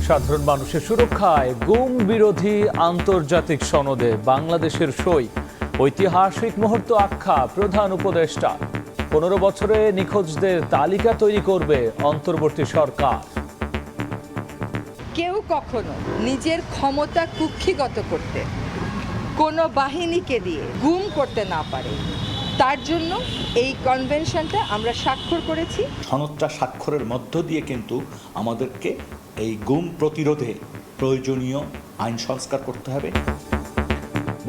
সাধারণ মানুষের সুরক্ষায় গুম বিরোধী আন্তর্জাতিক সনদে বাংলাদেশের সই। ঐতিহাসিক মুহূর্ত আখ্যা প্রধান উপদেষ্টা। 15 বছরে নিখোঁজদের তালিকা তৈরি করবে অন্তর্বর্তী সরকার। কেউ কখনো নিজের ক্ষমতা কুক্ষিগত করতে কোনো বাহিনীকে দিয়ে গুম করতে না পারে, তার জন্য এই কনভেনশনটা আমরা স্বাক্ষর করেছি। সনদটা স্বাক্ষরের মধ্য দিয়ে কিন্তু আমাদেরকে এই গুম প্রতিরোধে প্রয়োজনীয় আইন সংস্কার করতে হবে।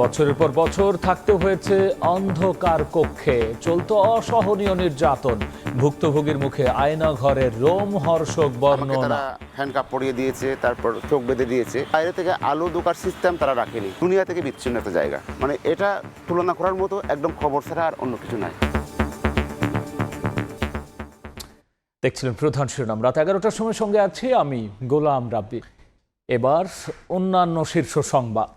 বছরের পর বছর থাকতে হয়েছে অন্ধকার কক্ষে, চলত অসহনীয় নির্যাতন। ভুক্তভোগীর মুখে আয়না ঘরের রোমহর্ষক বর্ণনা। হ্যান্ডকাপ পরিয়ে দিয়েছে, তারপর চোখ বেঁধে দিয়েছে। বাইরে থেকে আলো ঢোকার সিস্টেম তারা রাখেনি। দুনিয়া থেকে বিচ্ছিন্ন একটা জায়গা, মানে এটা তুলনা করার মতো একদম খবর ছাড়া আর অন্য কিছু নাই। দেখছিলেন প্রধান শিরোনাম। রাত 11টার সময় সঙ্গে আছি আমি গোলাম রাব্বি। এবার অন্যান্য শীর্ষ সংবাদ।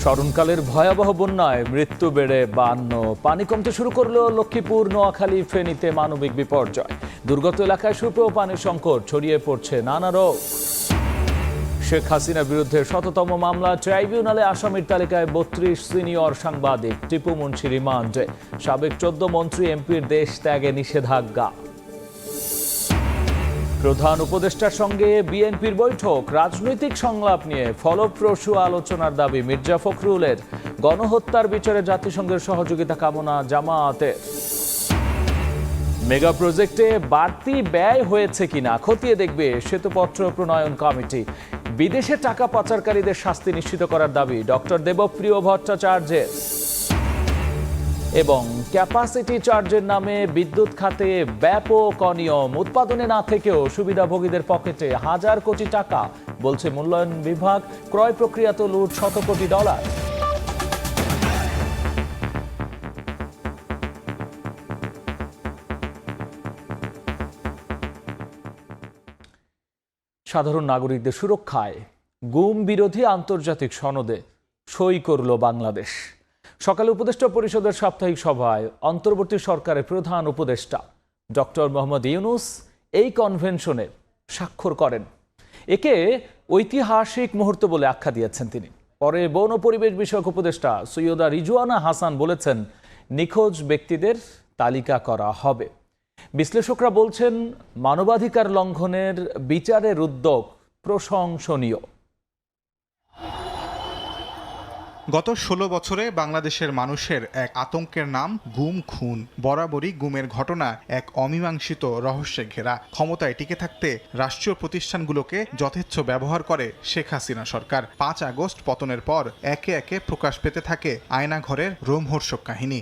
স্মরণকালের ভয়াবহ বন্যায় মৃত্যু বেড়ে 52। পানি কমতে শুরু করলো লক্ষ্মীপুর, নোয়াখালী, ফেনীতে মানবিক বিপর্যয়। দুর্গত এলাকায় সুপেয় পানির সংকট, ছড়িয়ে পড়ছে নানা রোগ। শেখ হাসিনার বিরুদ্ধে 100তম মামলা, ট্রাইব্যুনালে আসামির তালিকায় 32 সিনিয়র সাংবাদিক। টিপু মুন্সি রিমান্ডে। সাবেক 14 মন্ত্রী এমপির দেশ ত্যাগে নিষেধাজ্ঞা। প্রধান উপদেষ্টার সঙ্গে বিএনপির বৈঠক, রাজনৈতিক সংলাপ নিয়ে ফলপ্রসূ আলোচনার দাবি মির্জা ফখরুলের। গণহত্যার বিচারে জাতিসংঘের সহযোগিতা কামনা জামায়াতের। মেগা প্রজেক্টে বাড়তি ব্যয় হয়েছে কিনা খতিয়ে দেখবে শ্বেতপত্র প্রণয়ন কমিটি। বিদেশে টাকা পাচারকারীদের শাস্তি নিশ্চিত করার দাবি ডক্টর দেবপ্রিয় ভট্টাচার্যের। এবং ক্যাপাসিটি চার্জের নামে বিদ্যুৎ খাতে ব্যাপক অনিয়ম, উৎপাদনে না থেকেও সুবিধাভোগীদের পকেটে হাজার কোটি টাকা, বলছে মূল্যায়ন বিভাগ। ক্রয় প্রক্রিয়া তো লুট $100 কোটি। সাধারণ নাগরিকদের সুরক্ষায় গুম বিরোধী আন্তর্জাতিক সনদে সই করল বাংলাদেশ। সকালে উপদেষ্টা পরিষদের সাপ্তাহিক সভায় অন্তর্বর্তী সরকারের প্রধান উপদেষ্টা ডক্টর মোহাম্মদ ইউনূস এই কনভেনশনে স্বাক্ষর করেন। একে ঐতিহাসিক মুহূর্ত বলে আখ্যা দিয়েছেন তিনি। পরে বন ও পরিবেশ বিষয়ক উপদেষ্টা সৈয়দা রিজওয়ানা হাসান বলেছেন, নিখোঁজ ব্যক্তিদের তালিকা করা হবে। বিশ্লেষকরা বলছেন, মানবাধিকার লঙ্ঘনের বিচারের উদ্যোগ প্রশংসনীয়। গত 16 বছরে বাংলাদেশের মানুষের এক আতঙ্কের নাম গুম খুন। বরাবরই গুমের ঘটনা এক অমীমাংসিত রহস্যে ঘেরা। ক্ষমতায় টিকে থাকতে রাষ্ট্রীয় প্রতিষ্ঠানগুলোকে যথেচ্ছ ব্যবহার করে শেখ হাসিনা সরকার। 5 আগস্ট পতনের পর একে একে প্রকাশ পেতে থাকে আয়নাঘরের রোমহর্ষক কাহিনী।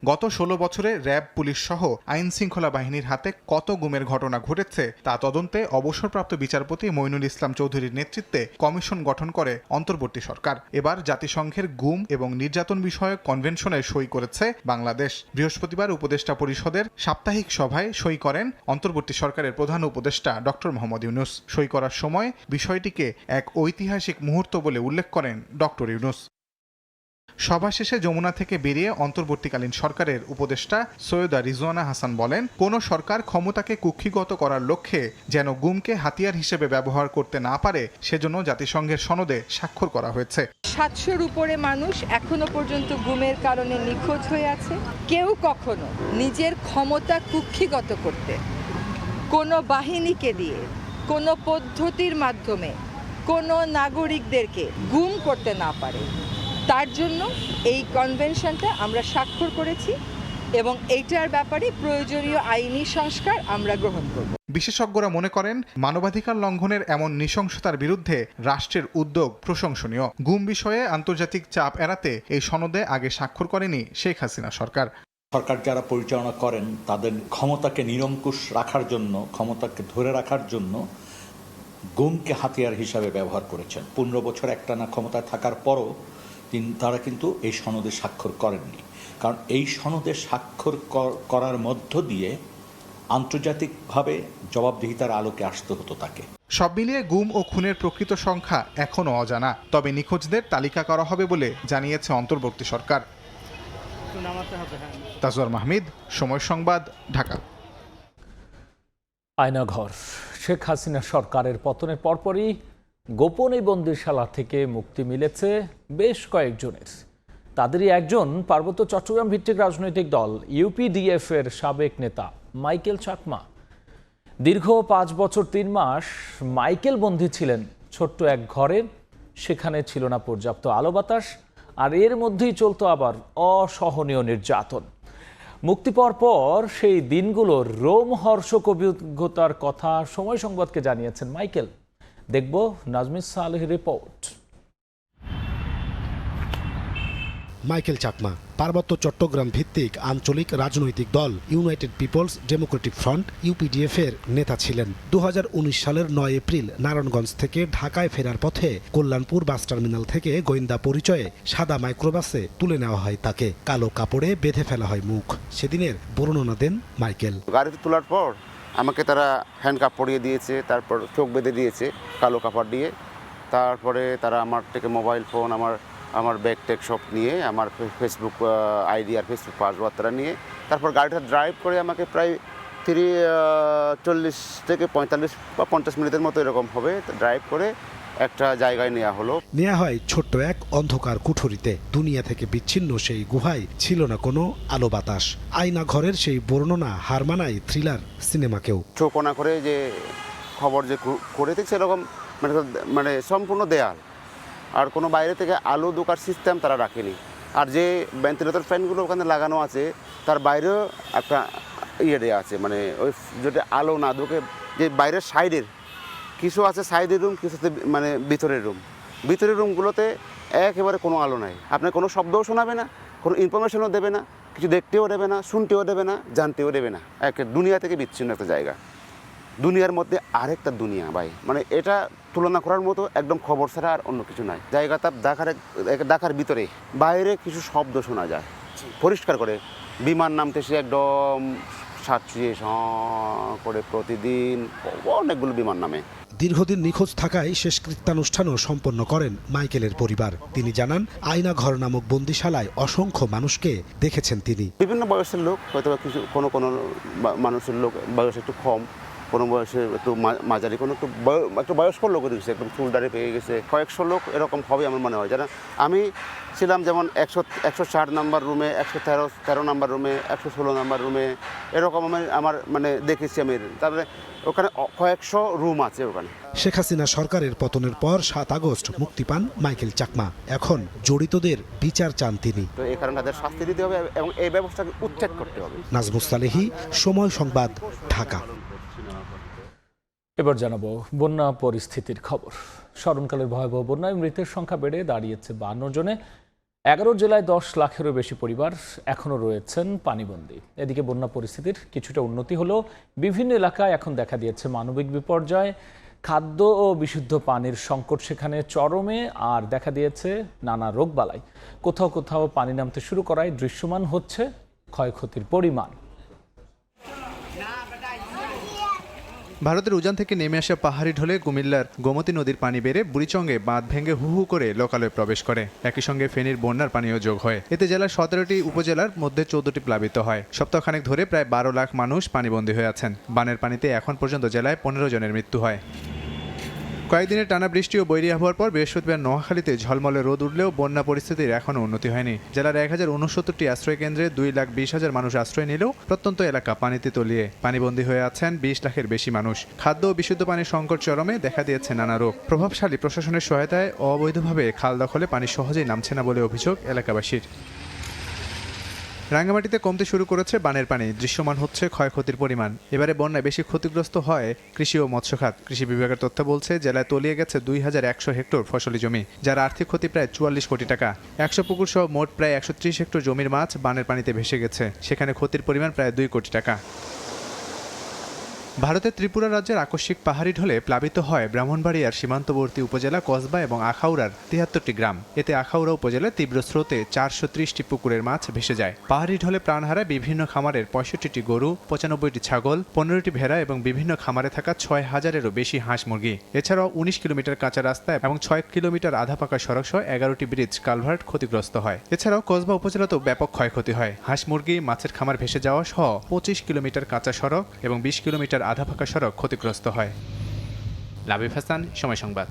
গত 16 বছরে র্যাব, পুলিশ সহ আইন শৃঙ্খলা বাহিনীর হাতে কত গুমের ঘটনা ঘটেছে তা তদন্তে অবসরপ্রাপ্ত বিচারপতি মইনুল ইসলাম চৌধুরীর নেতৃত্বে কমিশন গঠন করে অন্তর্বর্তী সরকার। এবার জাতিসংঘের গুম এবং নির্যাতন বিষয়ক কনভেনশনে সই করেছে বাংলাদেশ। বৃহস্পতিবার উপদেষ্টা পরিষদের সাপ্তাহিক সভায় সই করেন অন্তর্বর্তী সরকারের প্রধান উপদেষ্টা ডক্টর মোহাম্মদ ইউনূস। সই করার সময় বিষয়টিকে এক ঐতিহাসিক মুহূর্ত বলে উল্লেখ করেন ডক্টর ইউনূস। সভা শেষে যমুনা থেকে বেরিয়ে অন্তর্বর্তীকালীন সরকারের উপদেষ্টা সৈয়দা রিজওয়ানা হাসান বলেন, কোন সরকার ক্ষমতাকে কুক্ষিগত করার লক্ষ্যে যেন গুমকে হাতিয়ার হিসেবে ব্যবহার করতে না পারে, সেজন্য জাতিসংঘের সনদে স্বাক্ষর করা হয়েছে। 700-র উপরে মানুষ এখনো পর্যন্ত গুমের কারণে নিখোঁজ হয়ে আছে। কেউ কখনো নিজের ক্ষমতা কুক্ষিগত করতে কোনো বাহিনীকে দিয়ে, কোনো পদ্ধতির মাধ্যমে কোনো নাগরিকদেরকে গুম করতে না পারে, তার জন্য এই কনভেনশনটা আমরা স্বাক্ষর করেছি এবং এইটার ব্যাপারে প্রয়োজনীয় আইনি সংস্কার আমরা গ্রহণ করব। বিশেষজ্ঞরা মনে করেন, মানবাধিকার লঙ্ঘনের এমন নৃশংসতার বিরুদ্ধে রাষ্ট্রের উদ্যোগ প্রশংসনীয়। গুম বিষয়ে আন্তর্জাতিক চাপ এড়াতে এই সনদে আগে স্বাক্ষর করেনি শেখ হাসিনা সরকার। সরকার যারা পরিচালনা করেন তাদের ক্ষমতাকে নিরঙ্কুশ রাখার জন্য, ক্ষমতাকে ধরে রাখার জন্য গুমকে হাতিয়ার হিসাবে ব্যবহার করেছেন। 15 বছর একটানা ক্ষমতায় থাকার পরও তারা কিন্তু এই সনদে স্বাক্ষর করেননি। কারণ এই সনদে স্বাক্ষর করার মধ্য দিয়ে আন্তর্জাতিকভাবে জবাবদিহিতার আলোকে আসতে হতো তাকে। সব মিলিয়ে গুম ও খুনের প্রকৃত সংখ্যা এখনও অজানা, তবে নিখোঁজদের তালিকা করা হবে বলে জানিয়েছে অন্তর্বর্তী সরকার। তাজওয়ার মাহমিদ, সময় সংবাদ, ঢাকা। আয়নাঘর শেখ হাসিনা সরকারের পতনের পরপরই গোপন এই বন্দিশালা থেকে মুক্তি মিলেছে বেশ কয়েকজনের। তাদেরই একজন পার্বত্য চট্টগ্রাম ভিত্তিক রাজনৈতিক দল ইউপিডিএফ এর সাবেক নেতা মাইকেল চাকমা। দীর্ঘ 5 বছর 3 মাস মাইকেল বন্দী ছিলেন ছোট্ট এক ঘরে। সেখানে ছিল না পর্যাপ্ত আলো বাতাস, আর এর মধ্যেই চলতো আবার অসহনীয় নির্যাতন। মুক্তি পাওয়ার পর সেই দিনগুলোর রোমহর্ষক অভিজ্ঞতার কথা সময় সংবাদকে জানিয়েছেন মাইকেল। দেখব নাজমিস সালেহের রিপোর্ট। মাইকেল চাকমা পার্বত্য চট্টগ্রাম ভিত্তিক আঞ্চলিক রাজনৈতিক দল United Peoples Democratic Front UPDF এর নেতা ছিলেন। 2019 সালের 9 এপ্রিল নারায়ণগঞ্জ থেকে ঢাকায় ফেরার পথে কল্যাণপুর বাস টার্মিনাল থেকে গোয়েন্দা পরিচয়ে সাদা মাইক্রোবাসে তুলে নেওয়া হয় তাকে। কালো কাপড়ে বেঁধে ফেলা হয় মুখ। সেদিনের বর্ণনা দেন মাইকেল। গাড়িতে তোলার পর আমাকে তারা হ্যান্ডকাপ পরিয়ে দিয়েছে, তারপর চোখ বেঁধে দিয়েছে কালো কাপড় দিয়ে। তারপরে তারা আমার থেকে মোবাইল ফোন, আমার ব্যাগ ট্যাগ সব নিয়ে, আমার ফেসবুক আইডি আর ফেসবুক পাসওয়ার্ড তারা নিয়ে তারপর গাড়িটা ড্রাইভ করে আমাকে প্রায় 40 থেকে 45 বা 50 মিনিটের মতো এরকম হবে ড্রাইভ করে একটা জায়গায় নেওয়া হলো। নেওয়া হয় ছোট্ট এক অন্ধকার কুঠুরিতে। দুনিয়া থেকে বিচ্ছিন্ন সেই গুহায় ছিল না কোনো আলো বাতাস। আয়না ঘরের সেই বর্ণনা হার মানায় থ্রিলার সিনেমাকেও। চোখনা করে যে খবর যে করে দিচ্ছে এরকম মানে সম্পূর্ণ দেয়াল, আর কোনো বাইরে থেকে আলো ঢোকার সিস্টেম তারা রাখেনি। আর যে ভেন্টিলেটর ফ্যানগুলো ওখানে লাগানো আছে তার বাইরেও একটা দেওয়া আছে, মানে ওই যেটা আলো না ঢোকে, যে বাইরের সাইডের কিছু আছে সাইডের রুম, কিছু মানে ভিতরের রুম। ভিতরের রুমগুলোতে একেবারে কোনো আলো নাই, আপনার কোনো শব্দও শোনাবে না, কোনো ইনফরমেশনও দেবে না, কিছু দেখতেও দেবে না, শুনতেও দেবে না, জানতেও দেবে না। দুনিয়া থেকে বিচ্ছিন্ন একটা জায়গা, দুনিয়ার মধ্যে আরেকটা দুনিয়া ভাই, মানে এটা তুলনা করার মতো একদম খবর ছাড়া আর অন্য কিছু নাই। জায়গাটা ঢাকার ভিতরে, বাইরে কিছু শব্দ শোনা যায় পরিষ্কার করে। বিমান নামতেছে একদম সাঁচুয়ে করে, প্রতিদিন অনেকগুলো বিমান নামে। দীর্ঘদিন নিখোঁজ থাকায় শেষকৃত্যানুষ্ঠানও সম্পন্ন করেন মাইকেলের পরিবার। তিনি জানান, আয়না ঘর নামক বন্দিশালায় অসংখ্য মানুষকে দেখেছেন তিনি। বিভিন্ন বয়সের লোক, হয়তো কিছু কোনো মানুষের লোক বয়স একটু কম, কোনো বয়সে একটু মাঝারি, কোনো একটু বয়স্ক লোক রয়েছে, একদম চুলদারি পেয়ে গেছে। কয়েকশো লোক এরকম হবে আমার মনে হয়। যারা আমি ছিলাম যেমন 104 নাম্বার রুমে, 113 নাম্বার রুমে, 116 নাম্বার রুমে, এরকম আমার মানে দেখেছি আমি। তারপরে ওখানে কয়েকশো রুম আছে ওখানে। শেখ হাসিনা সরকারের পতনের পর 7 আগস্ট মুক্তি পান মাইকেল চাকমা। এখন জড়িতদের বিচার চান তিনি। তো এই কারণে তাদের শাস্তি দিতে হবে এবং এই ব্যবস্থাকে উচ্ছেদ করতে হবে। নাজমুস সালেহী, সময় সংবাদ, ঢাকা। এবার জানাবো বন্যা পরিস্থিতির খবর। স্মরণকালের ভয়াবহ বন্যায় মৃতের সংখ্যা বেড়ে দাঁড়িয়েছে 52 জনে। 11 জেলায় 10 লাখেরও বেশি পরিবার এখনও রয়েছেন পানিবন্দী। এদিকে বন্যা পরিস্থিতির কিছুটা উন্নতি হলেও বিভিন্ন এলাকায় এখন দেখা দিয়েছে মানবিক বিপর্যয়। খাদ্য ও বিশুদ্ধ পানির সংকট সেখানে চরমে, আর দেখা দিয়েছে নানা রোগবালাই। কোথাও কোথাও পানি নামতে শুরু করায় দৃশ্যমান হচ্ছে ক্ষয়ক্ষতির পরিমাণ। ভারতের উজান থেকে নেমে আসা পাহাড়ি ঢলে কুমিল্লার গোমতী নদীর পানি বেড়ে বুড়িচঙ্গে বাঁধ ভেঙে হু হু করে লোকালয়ে প্রবেশ করে। একই সঙ্গে ফেনীর বন্যার পানিও যোগ হয়। এতে জেলার 17টি উপজেলার মধ্যে 14টি প্লাবিত হয়। সপ্তাহখানেক ধরে প্রায় 12 লাখ মানুষ পানিবন্দী হয়ে আছেন। বানের পানিতে এখন পর্যন্ত জেলায় 15 জনের মৃত্যু হয়। কয়েকদিনের টানা বৃষ্টি ও বৈরী আবহাওয়ার পর বৃহস্পতিবার নোয়াখালীতে ঝলমলে রোদ উঠলেও বন্যা পরিস্থিতির এখনও উন্নতি হয়নি। জেলার 1069টি আশ্রয়কেন্দ্রে 2,20,000 মানুষ আশ্রয় নিলেও প্রত্যন্ত এলাকা পানিতে তলিয়ে পানিবন্দী হয়ে আছেন 20 লাখের বেশি মানুষ। খাদ্য ও বিশুদ্ধ পানির সংকট চরমে, দেখা দিয়েছে নানা রোগ। প্রভাবশালী প্রশাসনের সহায়তায় অবৈধভাবে খাল দখলে পানি সহজেই নামছে না বলে অভিযোগ এলাকাবাসীর। রাঙ্গামাটিতে কমতে শুরু করেছে বানের পানি, দৃশ্যমান হচ্ছে ক্ষয়ক্ষতির পরিমাণ। এবারে বন্যায় বেশি ক্ষতিগ্রস্ত হয় কৃষি ও মৎস্য খাত। কৃষি বিভাগের তথ্য বলছে, জেলায় তলিয়ে গেছে 2100 হেক্টর ফসলি জমি, যার আর্থিক ক্ষতি প্রায় 44 কোটি টাকা। 100 পুকুর সহ মোট প্রায় 130 হেক্টর জমির মাছ বানের পানিতে ভেসে গেছে, সেখানে ক্ষতির পরিমাণ প্রায় 2 কোটি টাকা। ভারতের ত্রিপুরা রাজ্যের আকস্মিক পাহাড়ি ঢলে প্লাবিত হয় ব্রাহ্মণবাড়িয়ার সীমান্তবর্তী উপজেলা কসবা এবং আখাউড়ার 73টি গ্রাম। এতে আখাউড়া উপজেলার তীব্র স্রোতে 430টি পুকুরের মাছ ভেসে যায়। পাহাড়ি ঢলে প্রাণ হারায় বিভিন্ন খামারের 65টি গরু, 95টি ছাগল, 15টি ভেড়া এবং বিভিন্ন খামারে থাকা 6000-এরও বেশি হাঁস মুরগি। এছাড়াও 19 কিলোমিটার কাঁচা রাস্তা এবং 6 কিলোমিটার আধা পাকা সড়ক সহ 11টি ব্রিজ কালভার্ট ক্ষতিগ্রস্ত হয়। এছাড়াও কসবা উপজেলাতেও ব্যাপক ক্ষয়ক্ষতি হয়। হাঁস মুরগি, মাছের খামার ভেসে যাওয়া সহ 25 কিলোমিটার কাঁচা সড়ক এবং 20 কিলোমিটার কিলোমিটার আধা ফাঁকা সড়ক ক্ষতিগ্রস্ত হয়। লাবিব হাসান, সময় সংবাদ।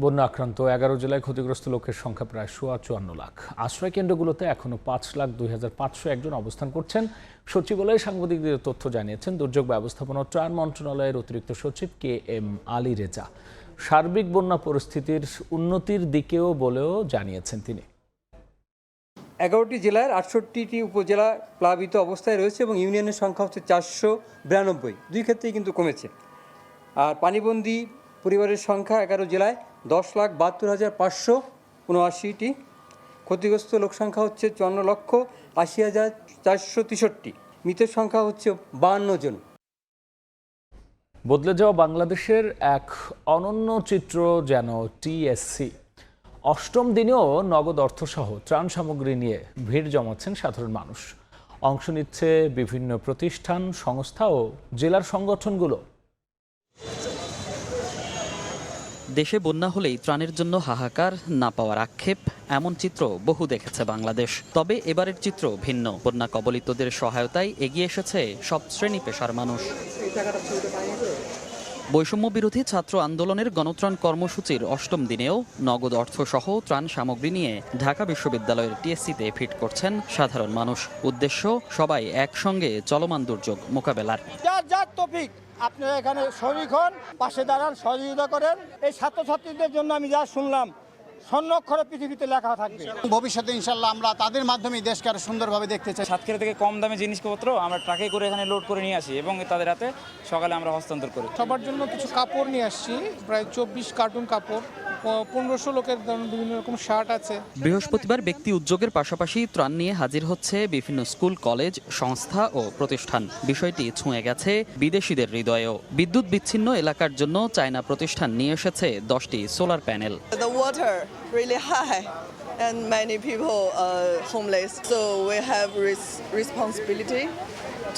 বন্যা আক্রান্ত 11 জেলায় ক্ষতিগ্রস্ত লোকের সংখ্যা প্রায় 54 লাখ। আশ্রয় কেন্দ্রগুলোতে এখনো 5,02,501 জন অবস্থান করছেন। সচিবালয়ে সাংবাদিকদের তথ্য জানিয়েছেন দুর্যোগ ব্যবস্থাপনা ও ত্রাণ মন্ত্রণালয়ের অতিরিক্ত সচিব KM আলী রেজা। সার্বিক বন্যা পরিস্থিতির উন্নতির দিকেও বলেও জানিয়েছেন তিনি। 11টি জেলার 68টি উপজেলা প্লাবিত অবস্থায় রয়েছে এবং ইউনিয়নের সংখ্যা হচ্ছে 492। দুই ক্ষেত্রেই কিন্তু কমেছে। আর পানিবন্দী পরিবারের সংখ্যা 11 জেলায় 10,72,579টি। ক্ষতিগ্রস্ত লোক সংখ্যা হচ্ছে 54,80,463। মৃতের সংখ্যা হচ্ছে 52 জন। বদলে যাওয়া বাংলাদেশের এক অনন্য চিত্র যেন TSC। অষ্টম দিনেও নগদ অর্থসহ ত্রাণ সামগ্রী নিয়ে ভিড় জমাচ্ছেন সাধারণ মানুষ। অংশ নিচ্ছে বিভিন্ন প্রতিষ্ঠান, সংস্থা ও জেলার সংগঠনগুলো। দেশে বন্যা হলেই ত্রাণের জন্য হাহাকার, না পাওয়ার আক্ষেপ, এমন চিত্র বহু দেখেছে বাংলাদেশ। তবে এবারের চিত্র ভিন্ন। বন্যা কবলিতদের সহায়তায় এগিয়ে এসেছে সব শ্রেণী পেশার মানুষ। বৈষম্য বিরোধী ছাত্র আন্দোলনের গণত্রাণ কর্মসূচির অষ্টম দিনেও নগদ অর্থসহ ত্রাণ সামগ্রী নিয়ে ঢাকা বিশ্ববিদ্যালয়ের TSC-তে ফিট করছেন সাধারণ মানুষ। উদ্দেশ্য সবাই একসঙ্গে চলমান দুর্যোগ মোকাবেলার। যার তৌফিক আপনারা এখানে শরীক হন, পাশে দাঁড়ান, সহযোগিতা করেন। এই ছাত্রছাত্রীদের জন্য আমি যা শুনলাম স্বর্ণাক্ষরে পৃথিবীতে লেখা থাকবে। ভবিষ্যতে ইনশাল্লাহ আমরা তাদের মাধ্যমে দেশকে আরো সুন্দরভাবে দেখতে চাই। সাতক্ষীরা থেকে কম দামে জিনিসপত্র আমরা ট্রাকে করে এখানে লোড করে নিয়ে আসি এবং তাদের হাতে সকালে আমরা হস্তান্তর করি। সবার জন্য কিছু কাপড় নিয়ে আসছি, প্রায় 24 কার্টুন কাপড়, 1500 লোকের বিভিন্ন রকম শার্ট আছে। বৃহস্পতিবার ব্যক্তি উদ্যোগের পাশাপাশি ত্রাণ নিয়ে হাজির হচ্ছে বিভিন্ন স্কুল, কলেজ, সংস্থা ও প্রতিষ্ঠান। বিষয়টি ছুঁয়ে গেছে বিদেশিদের হৃদয়েও। বিদ্যুৎ বিচ্ছিন্ন এলাকার জন্য চায়না প্রতিষ্ঠান নিয়ে এসেছে 10টি solar panel. Really high and many people are homeless, so we have responsibility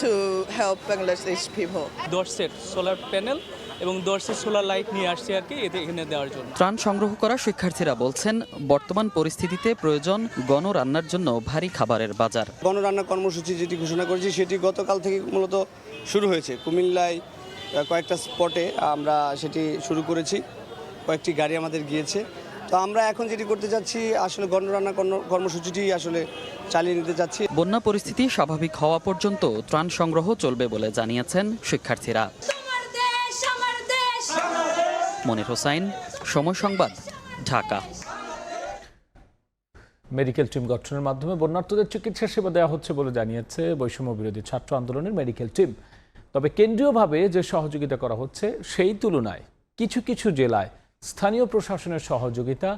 to help Bangladesh people. 10 set solar panel এবং 10 সেট সোলার লাইট নিয়ে আসছে আর কি এখানে দেওয়ার জন্য। ত্রাণ সংগ্রহ করা শিক্ষার্থীরা বলছেন বর্তমান পরিস্থিতিতে প্রয়োজন গণরান্নার জন্য ভারী খাবারের বাজার। গণরান্না কর্মসূচি যেটি ঘোষণা করেছি সেটি গতকাল থেকে মূলত শুরু হয়েছে। কুমিল্লায় কয়েকটা স্পটে আমরা সেটি শুরু করেছি, কয়েকটি গাড়ি আমাদের গিয়েছে। তো আমরা এখন যেটি করতে যাচ্ছি আসলে গণরান্না কর্মসূচিটি আসলে চালিয়ে নিতে যাচ্ছি। বন্যা পরিস্থিতি স্বাভাবিক হওয়া পর্যন্ত ত্রাণ সংগ্রহ চলবে বলে জানিয়েছেন শিক্ষার্থীরা। মনির হোসাইন, সময় সংবাদ, ঢাকা। মেডিকেল টিম গঠনের মাধ্যমে বন্যার্তদের চিকিৎসা সেবা দেওয়া হচ্ছে বলে জানিয়েছে বৈষম্য বিরোধী ছাত্র আন্দোলনের মেডিকেল টিম। তবে কেন্দ্রীয়ভাবে যে সহযোগিতা করা হচ্ছে সেই তুলনায় কিছু কিছু জেলায় স্থানীয় প্রশাসনের সহযোগিতা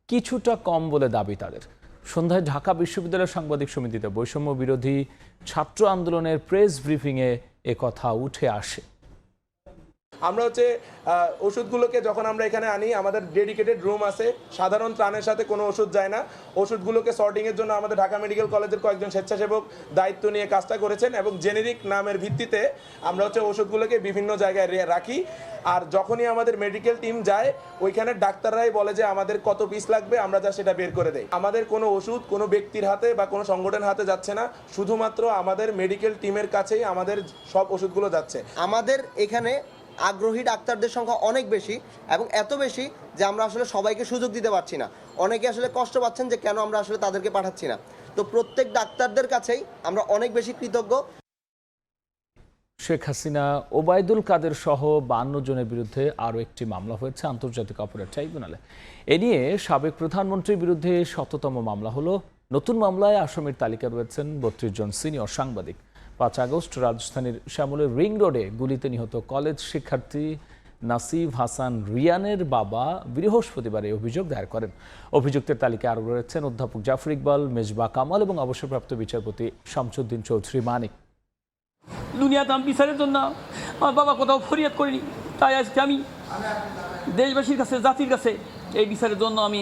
কিছুটা কম বলে দাবি তাদের। সন্ধ্যায় ঢাকা বিশ্ববিদ্যালয়ের সাংবাদিক সমিতিতে বৈষম্য বিরোধী ছাত্র আন্দোলনের প্রেস ব্রিফিংয়ে একথা উঠে আসে। আমরা ওষুধগুলোকে যখন আমরা এখানে আনি, আমাদের ডেডিকেটেড রুম আছে। সাধারণ ত্রাণের সাথে কোনো ওষুধ যায় না। ওষুধগুলোকে সর্টিংয়ের জন্য আমাদের ঢাকা মেডিকেল কলেজের কয়েকজন স্বেচ্ছাসেবক দায়িত্ব নিয়ে কাজটা করেছেন এবং জেনেরিক নামের ভিত্তিতে আমরা ওষুধগুলোকে বিভিন্ন জায়গায় রাখি। আর যখনই আমাদের মেডিকেল টিম যায় ওইখানে ডাক্তাররাই বলে যে আমাদের কত পিস লাগবে, আমরা যা সেটা বের করে দেই। আমাদের কোনো ওষুধ কোনো ব্যক্তির হাতে বা কোনো সংগঠনের হাতে যাচ্ছে না, শুধুমাত্র আমাদের মেডিকেল টিমের কাছেই আমাদের সব ওষুধগুলো যাচ্ছে। আমাদের এখানে আগ্রহী ডাক্তারদের সংখ্যা অনেক বেশি এবং এত বেশি যে আমরা আসলে সবাইকে সুযোগ দিতে পারছি না। অনেকে আসলে কষ্ট পাচ্ছেন যে কেন আমরা আসলে তাদেরকে পাঠাচ্ছি না। তো প্রত্যেক ডাক্তারদের কাছেই আমরা অনেক বেশি কৃতজ্ঞ। শেখ হাসিনা, ওবায়দুল কাদের সহ 52 জনের বিরুদ্ধে আরও একটি মামলা হয়েছে আন্তর্জাতিক অপরাধ ট্রাইব্যুনালে। এ নিয়ে সাবেক প্রধানমন্ত্রীর বিরুদ্ধে 100তম মামলা হলো। নতুন মামলায় আসামির তালিকা রয়েছেন 32 জন সিনিয়র সাংবাদিক। 5 আগস্ট রাজধানীর শ্যামলের রিং রোডে গুলিতে নিহত কলেজ শিক্ষার্থী নাসিব হাসান রিয়ানের বাবা বৃহস্পতিবার এই অভিযোগ দায়ের করেন। অভিযুক্তের তালিকায় আরও রয়েছেন অধ্যাপক জাফর ইকবাল, মেজবা কামাল এবং অবসরপ্রাপ্ত বিচারপতি শামসুদ্দিন চৌধুরী মানিক। দুনিয়াতে আমি বিচারের জন্য আমার বাবা কোথাও ফরিয়াদ করিনি, তাই আজকে আমি দেশবাসীর কাছে, জাতির কাছে এই বিচারের জন্য আমি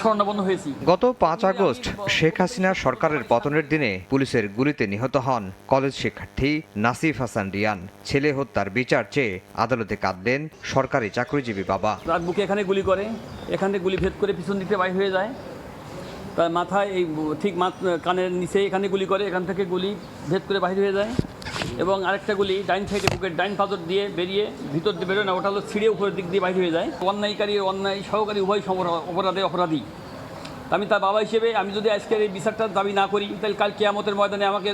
শরণাপন্ন হয়েছি। গত 5 আগস্ট শেখ হাসিনা সরকারের পতনের দিনে পুলিশের গুলিতে নিহত হন কলেজ শিক্ষার্থী নাসিব হাসান রিয়ান। ছেলে হত্যার বিচার চেয়ে আদালতে কাঁদলেন সরকারি চাকরিজীবী বাবা। রাত বুকে এখানে গুলি করে, এখানে গুলি ভেদ করে পিছন দিকে বাইর হয়ে যায়, তার মাথায় এই ঠিক কানের নিচে এখানে গুলি করে, এখান থেকে গুলি ভেদ করে বাইর হয়ে যায়। এবং আরেকটা গুলি ডাইন সাইডে বুকের ডাইন পাথর দিয়ে বেরিয়ে ভিতর দিয়ে বেরোয় না, ওটা হলো ছিঁড়ে উপরের দিক দিয়ে বাইরে হয়ে যায়। অন্যায়কারী অন্যায় সহকারী উভয় অপরাধী। আমি তার বাবা হিসেবে আমি যদি আজকের এই বিচারটার দাবি না করি তাহলে কাল কিয়ামতের ময়দানে আমাকে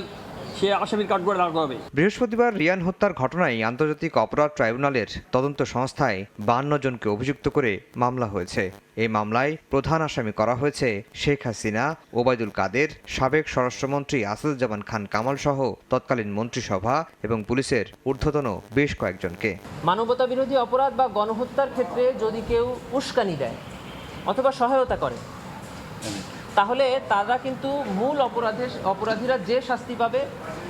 সে আসামির কাঠগড়ায় দাঁড় করাবে। বৃহস্পতিবার রিয়ান হত্যার ঘটনায় আন্তর্জাতিক অপরাধ ট্রাইব্যুনালের তদন্ত সংস্থায় 52 জনকে অভিযুক্ত করে মামলা হয়েছে। এই মামলায় প্রধান আসামি করা হয়েছে শেখ হাসিনা, ওবায়দুল কাদের, সাবেক স্বরাষ্ট্রমন্ত্রী আসাদুজ্জামান খান কামাল সহ তৎকালীন মন্ত্রিসভা এবং পুলিশের ঊর্ধ্বতন বেশ কয়েকজনকে। মানবতা বিরোধী অপরাধ বা গণহত্যার ক্ষেত্রে যদি কেউ উস্কানি দেয় অথবা সহায়তা করে, তাহলে তারা কিন্তু মূল অপরাধীরা যে শাস্তি পাবে,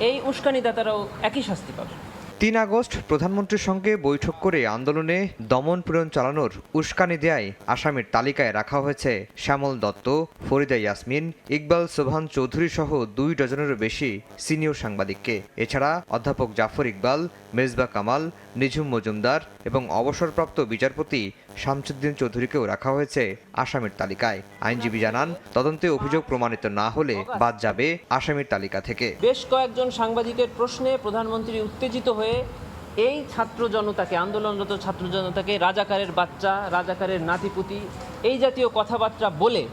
এই উস্কানিদাতারাও একই শাস্তি পাবে। 3 আগস্ট প্রধানমন্ত্রীর সঙ্গে বৈঠক করে আন্দোলনে দমন পীড়ন চালানোর উস্কানি দেয় আসামির তালিকায় রাখা হয়েছে শ্যামল দত্ত, ফরিদা ইয়াসমিন, ইকবাল সোবহান চৌধুরী সহ 2 ডজনেরও বেশি সিনিয়র সাংবাদিককে। এছাড়া অধ্যাপক জাফর ইকবাল, মেজবা কামাল, নিঝুম মজুমদার এবং অবসরপ্রাপ্ত বিচারপতি শামসুদ্দিন চৌধুরীকেও রাখা হয়েছে আসামির তালিকায়। আইনজীবী জানান, তদন্তে অভিযোগ প্রমাণিত না হলে বাদ যাবে আসামির তালিকা থেকে। বেশ কয়েকজন সাংবাদিকের প্রশ্নে প্রধানমন্ত্রী উত্তেজিত হয়ে এই ছাত্র জনতাকে, আন্দোলনরত ছাত্র জনতাকে রাজাকারের বাচ্চা, রাজাকারের নাতিপুতি এই জাতীয় কথাবার্তা বলে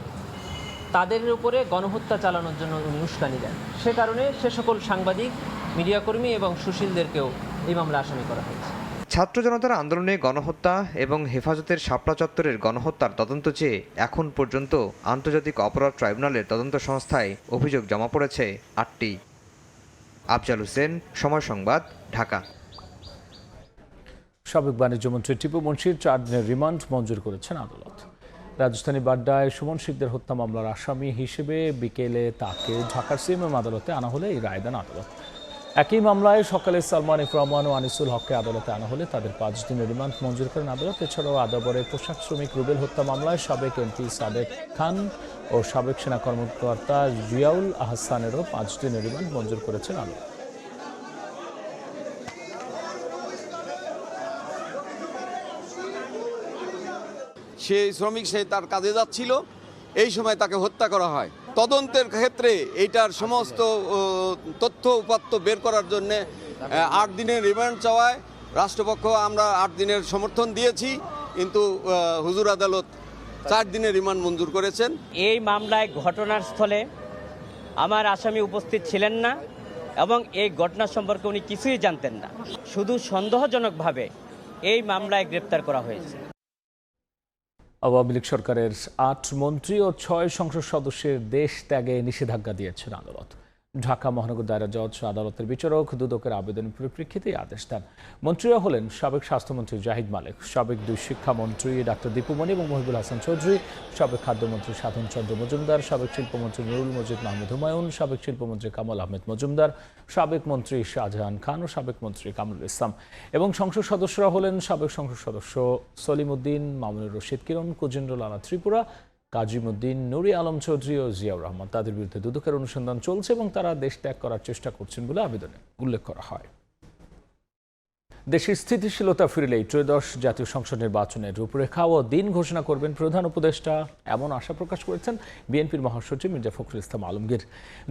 তাদের উপরে গণহত্যা চালানোর জন্য উনি উস্কানি দেন। সে কারণে সে সকল সাংবাদিক, মিডিয়াকর্মী এবং সুশীলদেরকেও এই মামলা আসামি করা হয়েছে। ছাত্র জনতার আন্দোলনে গণহত্যা এবং হেফাজতের শাপলা চত্বরের গণহত্যার তদন্ত চেয়ে এখন পর্যন্ত আন্তর্জাতিক অপরাধ ট্রাইব্যুনালের তদন্ত সংস্থায় অভিযোগ জমা পড়েছে 8টি। আফজাল হোসেন, সময় সংবাদ, ঢাকা। সাবেক বাণিজ্যমন্ত্রী টিপু মুন্সির 4 দিনের রিমান্ড মঞ্জুর করেছেন আদালত। রাজধানী বাড্ডায় সুমন শিকদার হত্যা মামলার আসামি হিসেবে বিকেলে তাকে ঢাকার সিএমএম আদালতে আনা হলে এই রায় দেন আদালত। একই মামলায় সকালে সালমান এফ রহমান ও আনিসুল হককে আদালতে আনা হলে তাদের 5 দিনের রিমান্ড মঞ্জুর করেন আদালত। এছাড়াও আদাবরে পোশাক শ্রমিক রুবেল হত্যা মামলায় সাবেক এমপি সাদেক খান ও সাবেক সেনা কর্মকর্তা জিয়াউল আহসানেরও 5 দিনের রিমান্ড মঞ্জুর করেছেন আদালত। সেই শ্রমিক সে তার কাজে যাচ্ছিল, এই সময় তাকে হত্যা করা হয়। তদন্তের ক্ষেত্রে এইটার সমস্ত তথ্য উপাত্ত বের করার জন্য 8 দিনের রিমান্ড চাওয়ায় রাষ্ট্রপক্ষ আমরা 8 দিনের সমর্থন দিয়েছি, কিন্তু হুজুর আদালত 4 দিনের রিমান্ড মঞ্জুর করেছেন। এই মামলায় ঘটনার স্থলে আমার আসামি উপস্থিত ছিলেন না এবং এই ঘটনা সম্পর্কে উনি কিছুই জানতেন না। শুধু সন্দেহজনকভাবে এই মামলায় গ্রেপ্তার করা হয়েছে। আওয়ামী লীগ সরকারের 8 মন্ত্রী ও 6 সংসদ সদস্যের দেশ ত্যাগে নিষেধাজ্ঞা দিয়েছেন আদালত। ঢাকা মহানগর দায়রা জজ আদালতের বিচারক দুদকের আবেদনের পরিপ্রেক্ষিতে আদেশ দেন। মন্ত্রীরা হলেন সাবেক স্বাস্থ্যমন্ত্রী জাহিদ মালেক, সাবেক 2 শিক্ষামন্ত্রী ডাক্তার দীপু মনি এবং মহিবুল হাসান চৌধুরী, সাবেক খাদ্যমন্ত্রী সাধন চন্দ্র মজুমদার, সাবেক শিল্পমন্ত্রী নুরুল মজিদ মাহমুদ হুমায়ুন, সাবেক শিল্পমন্ত্রী কামাল আহমেদ মজুমদার, সাবেক মন্ত্রী শাহজাহান খান ও সাবেক মন্ত্রী কামরুল ইসলাম। এবং সংসদ সদস্যরা হলেন সাবেক সংসদ সদস্য সলিম উদ্দিন, মামুনুর রশিদ কিরণ, কুজেন্দ্র লালা ত্রিপুরা, কাজিমুদ্দিন, নুরি আলম চৌধুরী ও জিয়াউর রহমান। তাদের বিরুদ্ধে দুদকের অনুসন্ধান চলছে এবং তারা দেশ ত্যাগ করার চেষ্টা করছেন বলে আবেদনে উল্লেখ করা হয়। দেশের স্থিতিশীলতা ফিরলেই 13শ জাতীয় সংসদ নির্বাচনের রূপরেখা ও দিন ঘোষণা করবেন প্রধান উপদেষ্টা, এমন আশা প্রকাশ করেছেন বিএনপির মহাসচিব মির্জা ফখরুল ইসলাম আলমগীর।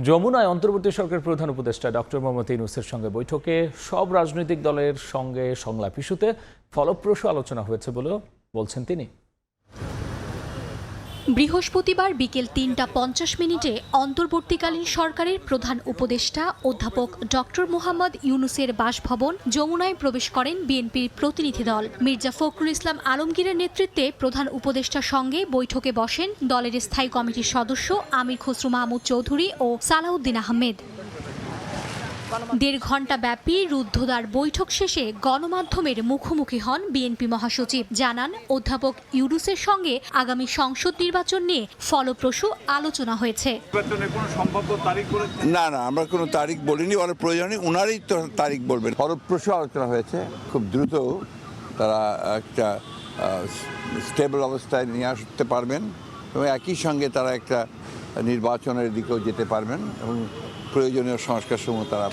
যমুনায় অন্তর্বর্তী সরকারের প্রধান উপদেষ্টা ডক্টর মোহাম্মদ ইউনূসের সঙ্গে বৈঠকে সব রাজনৈতিক দলের সঙ্গে সংলাপ ইস্যুতে ফলপ্রসূ আলোচনা হয়েছে বলেও বলছেন তিনি। বৃহস্পতিবার বিকেল 3:50 অন্তর্বর্তীকালীন সরকারের প্রধান উপদেষ্টা অধ্যাপক ডক্টর মোহাম্মদ ইউনূসের বাসভবন যমুনায় প্রবেশ করেন বিএনপির প্রতিনিধি দল। মির্জা ফখরুল ইসলাম আলমগীরের নেতৃত্বে প্রধান উপদেষ্টার সঙ্গে বৈঠকে বসেন দলের স্থায়ী কমিটির সদস্য আমির খসরু মাহমুদ চৌধুরী ও সালাউদ্দিন আহমেদ। 1.5 ঘণ্টা ব্যাপী রুদ্ধদ্বার বৈঠক শেষে গণমাধ্যমের মুখোমুখি হন বিএনপি মহাসচিব। জানান, অধ্যাপক ইউনূসের সঙ্গে আগামী সংসদ নির্বাচন নিয়ে ফলপ্রসূ আলোচনা হয়েছে। না, আমরা কোনো তারিখ বলিনি, ওর প্রয়োজনে ওনারই তো তারিখ বলবেন। ফলপ্রসূ আলোচনা হয়েছে, খুব দ্রুত তারা একটা স্টেবল অবস্থায় নিয়ে আসতে পারবেন এবং একই সঙ্গে তারা একটা নির্বাচনের দিকেও যেতে পারবেন এবং প্রয়োজনীয় সংস্কারসমূহ তারা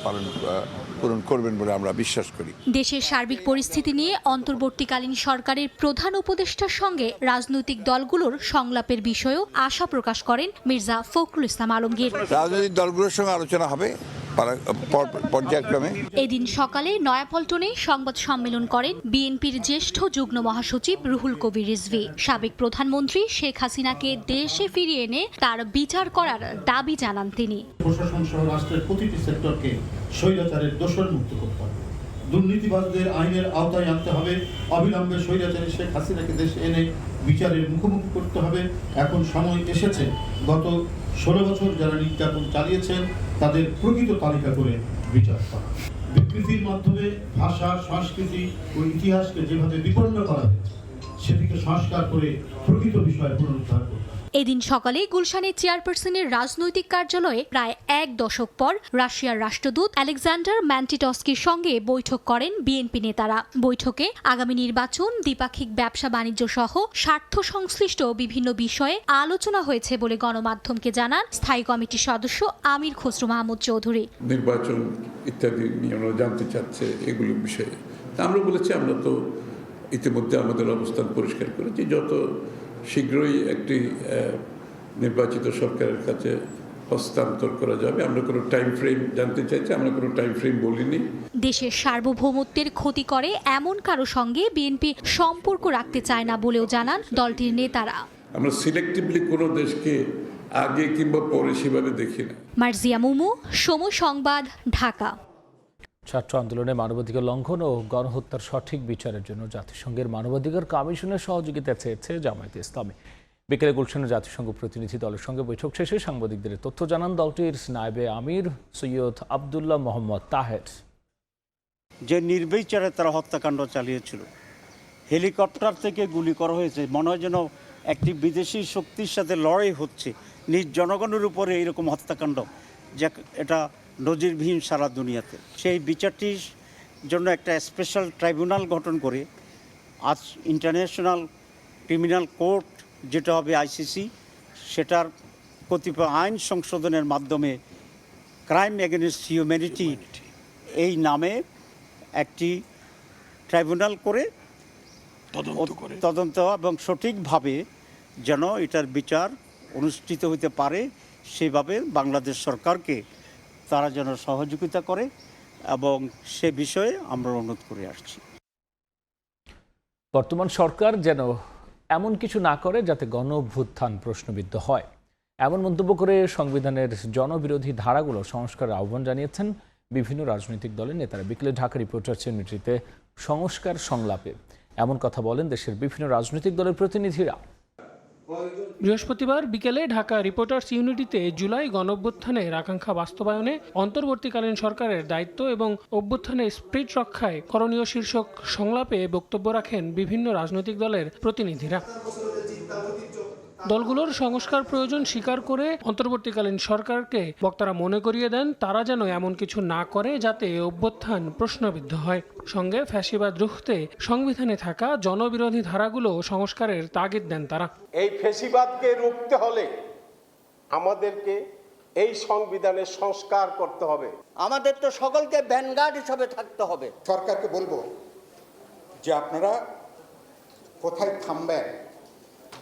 পূরণ করবেন বলে আমরা বিশ্বাস করি। দেশের সার্বিক পরিস্থিতি নিয়ে অন্তর্বর্তীকালীন সরকারের প্রধান উপদেষ্টার সঙ্গে রাজনৈতিক দলগুলোর সংলাপের বিষয়েও আশা প্রকাশ করেন মির্জা ফখরুল ইসলাম আলমগীর। রাজনৈতিক দলগুলোর সঙ্গে আলোচনা হবে পর্যায়ক্রমে। এদিন সকালে নয়াপল্টনে সংবাদ সম্মেলন করেন বিএনপির জ্যেষ্ঠ যুগ্ম মহাসচিব রুহুল কবির রিজভী। সাবেক প্রধানমন্ত্রী শেখ হাসিনাকে দেশে ফিরিয়ে এনে তার বিচার করার দাবি জানান তিনি। প্রশাসন সহ রাষ্ট্রের প্রতিটি সেক্টরকে স্বৈরাচারের দোষর মুক্ত করতে হবে, দুর্নীতিবাজদের আইনের আওতায় আনতে হবে, অবিলম্বে স্বৈরাচারী শেখ হাসিনাকে দেশে এনে বিচারের মুখোমুখি করতে হবে। এখন সময় এসেছে গত 16 বছর যারা নির্যাতন চালিয়েছেন তাদের প্রকৃত তালিকা করে বিচার করা। বিকৃতির মাধ্যমে ভাষা, সংস্কৃতি ও ইতিহাসকে যেভাবে বিপন্ন করা হয়েছে সেটিকে সংস্কার করে প্রকৃত বিষয় পুনরুদ্ধার করতে। এদিন সকালে গুলশানের চেয়ারপারসনের রাজনৈতিক কার্যালয়ে প্রায় 1 দশক পর রাশিয়ার রাষ্ট্রদূত আলেকজান্ডার ম্যান্টিটস্কির সঙ্গে বৈঠক করেন বিএনপি নেতারা। বৈঠকে আগামী নির্বাচন, দ্বিপাক্ষিক ব্যবসা বাণিজ্য সহ স্বার্থ সংশ্লিষ্ট বিভিন্ন বিষয়ে আলোচনা হয়েছে বলে গণমাধ্যমকে জানান স্থায়ী কমিটির সদস্য আমির খসরু মাহমুদ চৌধুরী। নির্বাচন ইত্যাদি নিয়ে জানতে চাচ্ছে এগুলো বিষয়ে আমরা বলেছি আমরা তো ইতিমধ্যে আমাদের অবস্থান পরিষ্কার করেছি, যত শীঘ্রই একটি নির্বাচিত সরকারের কাছে হস্তান্তর করা যাবে। আমরা কোনো টাইম ফ্রেম জানতে চাইছি, আমরা কোনো টাইম ফ্রেম বলিনি। দেশের সার্বভৌমত্বের ক্ষতি করে এমন কারো সঙ্গে বিএনপি সম্পর্ক রাখতে চায় না বলেও জানান দলটির নেতারা। আমরা সিলেক্টিভলি কোনো দেশকে আগে কিংবা পরে সেভাবে দেখি না। মার্জিয়া মুমু, সময় সংবাদ, ঢাকা। ছাত্র আন্দোলনে মানবাধিকার লঙ্ঘন ও গণহত্যার সঠিক বিচারের জন্য জাতিসংঘের মানবাধিকার কমিশনের সহযোগিতা চেয়েছে জামায়াতে ইসলামী। বিকেলে গুলশানে জাতিসংঘ প্রতিনিধি দলের সঙ্গে বৈঠক শেষে সাংবাদিকদের তথ্য জানান দলটির নায়েবে আমির সৈয়দ আবদুল্লাহ মোহাম্মদ তাহের। যে নির্বিচারে তারা হত্যাকাণ্ড চালিয়েছিল, হেলিকপ্টার থেকে গুলি করা হয়েছে, মনে হয় যেন একটি বিদেশি শক্তির সাথে লড়াই হচ্ছে নিজ জনগণের উপরে এইরকম হত্যাকাণ্ড, যে এটা নজিরবিহীন সারা দুনিয়াতে। সেই বিচারটির জন্য একটা স্পেশাল ট্রাইব্যুনাল গঠন করে আজ ইন্টারন্যাশনাল ক্রিমিনাল কোর্ট যেটা হবে আইসিসি, সেটার কতিপয় আইন সংশোধনের মাধ্যমে ক্রাইম এগেনস্ট হিউম্যানিটি এই নামে একটি ট্রাইব্যুনাল করে তদন্ত এবং সঠিকভাবে যেন এটার বিচার অনুষ্ঠিত হতে পারে সেভাবে বাংলাদেশ সরকারকে তারা যেন সহযোগিতা করে এবং সে বিষয়ে আমরা অনুরোধ করে আসছি। বর্তমান সরকার যেন এমন কিছু না করে যাতে গণ অভ্যুত্থান প্রশ্নবিদ্ধ হয়, এমন মন্তব্য করে সংবিধানের জনবিরোধী ধারাগুলো সংস্কারের আহ্বান জানিয়েছেন বিভিন্ন রাজনৈতিক দলের নেতারা। বিকেলে ঢাকা রিপোর্টার্স ইউনিটিতে সংস্কার সংলাপে এমন কথা বলেন দেশের বিভিন্ন রাজনৈতিক দলের প্রতিনিধিরা। বৃহস্পতিবার বিকেলে ঢাকা রিপোর্টার্স ইউনিটিতে জুলাই গণঅভ্যুত্থানের আকাঙ্ক্ষা বাস্তবায়নে অন্তর্বর্তীকালীন সরকারের দায়িত্ব এবং অভ্যুত্থানের স্পিরিট রক্ষায় করণীয় শীর্ষক সংলাপে বক্তব্য রাখেন বিভিন্ন রাজনৈতিক দলের প্রতিনিধিরা। দলগুলোর সংস্কার প্রয়োজন স্বীকার করে অন্তর্বর্তীকালীন সরকারকে বক্তারা মনে করিয়ে দেন তারা যেন এমন কিছু না করে যাতে অভ্যুত্থান প্রশ্নবিদ্ধ হয়। সঙ্গে ফ্যাসিবাদ রুখতে সংবিধানে থাকা জনবিরোধী ধারাগুলো সংস্কারের তাগিদ দেন তারা। এই ফ্যাসিবাদকে রুখতে হলে আমাদেরকে এই সংবিধানের সংস্কার করতে হবে। আমাদের তো সকলকে ভ্যানগার্ড হিসাবে থাকতে হবে। সরকারকে বলবো যে আপনারা কোথায় থামবেন,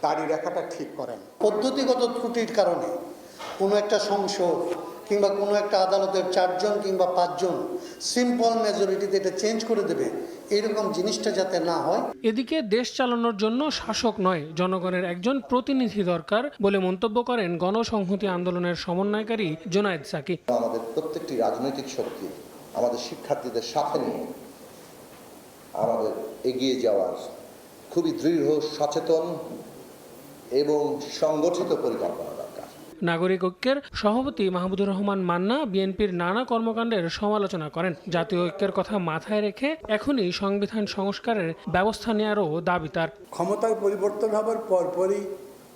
দাড়ি রেখাটা ঠিক করেন। পদ্ধতিগত ত্রুটির কারণে কোনো একটা সংসদ কিংবা কোনো একটা আদালতের 4 জন কিংবা 5 জন সিম্পল মেজরিটিতে এটা চেঞ্জ করে দেবে, এইরকম জিনিসটা যাতে না হয়। এদিকে দেশ চালানোর জন্য শাসক নয়, জনগণের একজন প্রতিনিধি দরকার বলে মন্তব্য করেন গণসংহতি আন্দোলনের সমন্বয়কারী জোনায়েদ সাকি। আমাদের প্রত্যেকটি রাজনৈতিক শক্তি আমাদের শিক্ষার্থীদের সাথে নিয়ে আমাদের এগিয়ে যাওয়ার খুবই দৃঢ়, সচেতন এবং সংগঠিত পরিকল্পনা দরকার। নাগরিক ঐক্যের সভাপতি মাহমুদুর রহমান মান্না বিএনপির নানা কর্মকাণ্ডের সমালোচনা করেন। জাতীয় ঐক্যের কথা মাথায় রেখে এখনই সংবিধান সংস্কারের ব্যবস্থা নেওয়ারও দাবি তার। ক্ষমতার পরিবর্তন হবার পরপরই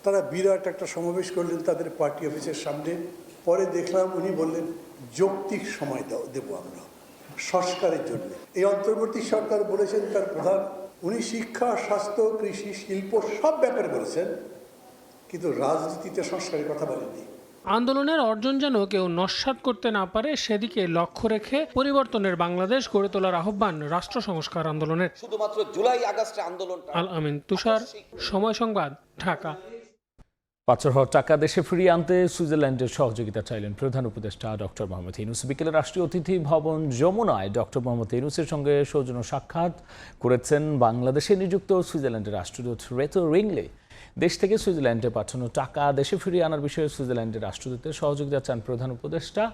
তারা বিরাট একটা সমাবেশ করলেন তাদের পার্টি অফিসের সামনে। পরে দেখলাম উনি বললেন যৌক্তিক সময় দেবো আমরা সংস্কারের জন্য। এই অন্তর্বর্তী সরকার বলেছেন তার প্রধান, উনি শিক্ষা, স্বাস্থ্য, কৃষি, শিল্প সব ব্যাপারে বলেছেন, কিন্তু রাজনীতিতে সংস্কারের কথা বলেননি। আন্দোলনের অর্জন যেন কেউ নস্যাৎ করতে না পারে সেদিকে লক্ষ্য রেখে পরিবর্তনের বাংলাদেশ গড়ে তোলার আহ্বান রাষ্ট্র সংস্কার আন্দোলনের। শুধুমাত্র জুলাই আগস্টে আন্দোলন। আল আমিন তুষার, সময় সংবাদ, ঢাকা। পাচার হওয়া টাকা দেশে ফিরিয়ে আনতে সুইজারল্যান্ডের সহযোগিতা চাইলেন প্রধান উপদেষ্টা ডক্টর মোহাম্মদ ইউনূস। বিকেলে রাষ্ট্রীয় অতিথি ভবন যমুনায় ডক্টর মোহাম্মদ ইউনূসের সঙ্গে সৌজন্য সাক্ষাৎ করেছেন বাংলাদেশে নিযুক্ত সুইজারল্যান্ডের রাষ্ট্রদূত রেতো রিংলে। দেশ থেকে সুইজারল্যান্ডে পাঠানো টাকা দেশে ফিরিয়ে আনার বিষয়ে সুইজারল্যান্ডের রাষ্ট্রদূতের সহযোগিতা চান প্রধান উপদেষ্টা।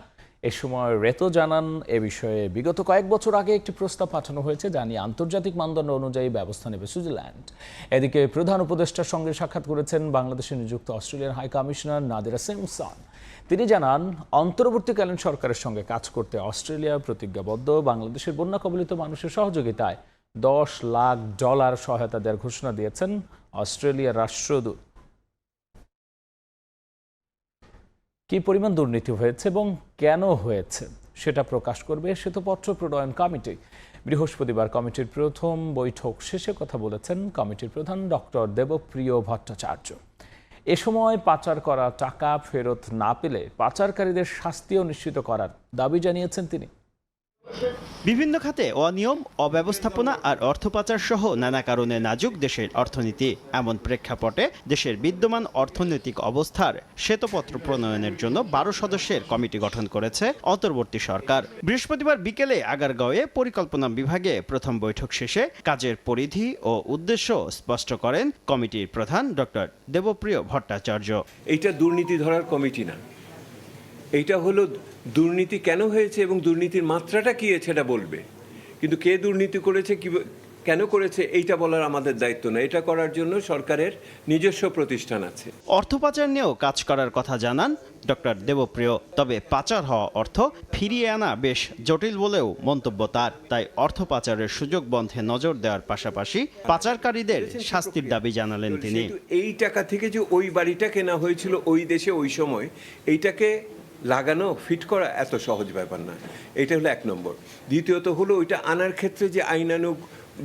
এ সময় রেতো জানান, এ বিষয়ে বিগত কয়েক বছর আগে একটি প্রস্তাব পাঠানো হয়েছে, যা নিয়ে আন্তর্জাতিক মানদণ্ড অনুযায়ী ব্যবস্থা নেবে সুইজারল্যান্ড। এদিকে প্রধান উপদেষ্টার সঙ্গে সাক্ষাৎ করেছেন বাংলাদেশে নিযুক্ত অস্ট্রেলিয়ার হাই কমিশনার নাদিরা সিমসন। তিনি জানান, অন্তর্বর্তীকালীন সরকারের সঙ্গে কাজ করতে অস্ট্রেলিয়া প্রতিজ্ঞাবদ্ধ। বাংলাদেশের বন্যা কবলিত মানুষের সহযোগিতায় $10 লাখ সহায়তা দেওয়ার ঘোষণা দিয়েছেন অস্ট্রেলিয়ার রাষ্ট্রদূত। কি পরিমাণ দুর্নীতি হয়েছে এবং কেন হয়েছে সেটা প্রকাশ করবে শ্বেতপত্র প্রণয়ন কমিটি। বৃহস্পতিবার কমিটির প্রথম বৈঠক শেষে কথা বলেছেন কমিটির প্রধান ডক্টর দেবপ্রিয় ভট্টাচার্য। এ সময় পাচার করা টাকা ফেরত না পেলে পাচারকারীদের শাস্তিও নিশ্চিত করার দাবি জানিয়েছেন তিনি। বিভিন্ন খাতে অনিয়ম, অব্যবস্থাপনা আর অর্থ পাচার সহ নানা কারণে নাজুক দেশের অর্থনীতি। এমন প্রেক্ষাপটে দেশের বিদ্যমান অর্থনৈতিক অবস্থার শ্বেতপত্র প্রণয়নের জন্য 12 সদস্যের কমিটি গঠন করেছে অন্তর্বর্তী সরকার। বৃহস্পতিবার বিকেলে আগারগাঁওয়ে পরিকল্পনা বিভাগে প্রথম বৈঠক শেষে কাজের পরিধি ও উদ্দেশ্য স্পষ্ট করেন কমিটির প্রধান ডক্টর দেবপ্রিয় ভট্টাচার্য। এইটা দুর্নীতি ধরার কমিটি না, এইটা হলো দুর্নীতি কেন হয়েছে এবং দুর্নীতির মাত্রাটা কী সেটা বলবে, কিন্তু কে দুর্নীতি করেছে, কি কেন করেছে এইটা বলার আমাদের দায়িত্ব না। এটা করার জন্য সরকারের নিজস্ব প্রতিষ্ঠান আছে। অর্থ পাচার নিয়েও কাজ করার কথা জানান ডক্টর দেবপ্রিয়। তবে পাচার হওয়া অর্থ ফিরিয়ে আনা বেশ জটিল বলেও মন্তব্য তার। তাই অর্থ পাচারের সুযোগ বন্ধে নজর দেওয়ার পাশাপাশি পাচারকারীদের শাস্তির দাবি জানালেন তিনি। এই টাকা থেকে যে ওই বাড়িটা কেনা হয়েছিল ওই দেশে ওই সময়, এইটাকে লাগানো ফিট করা এত সহজ ব্যাপার না। এটা হলো 1 নম্বর। দ্বিতীয়ত হলো ওইটা আনার ক্ষেত্রে যে আইনানুগ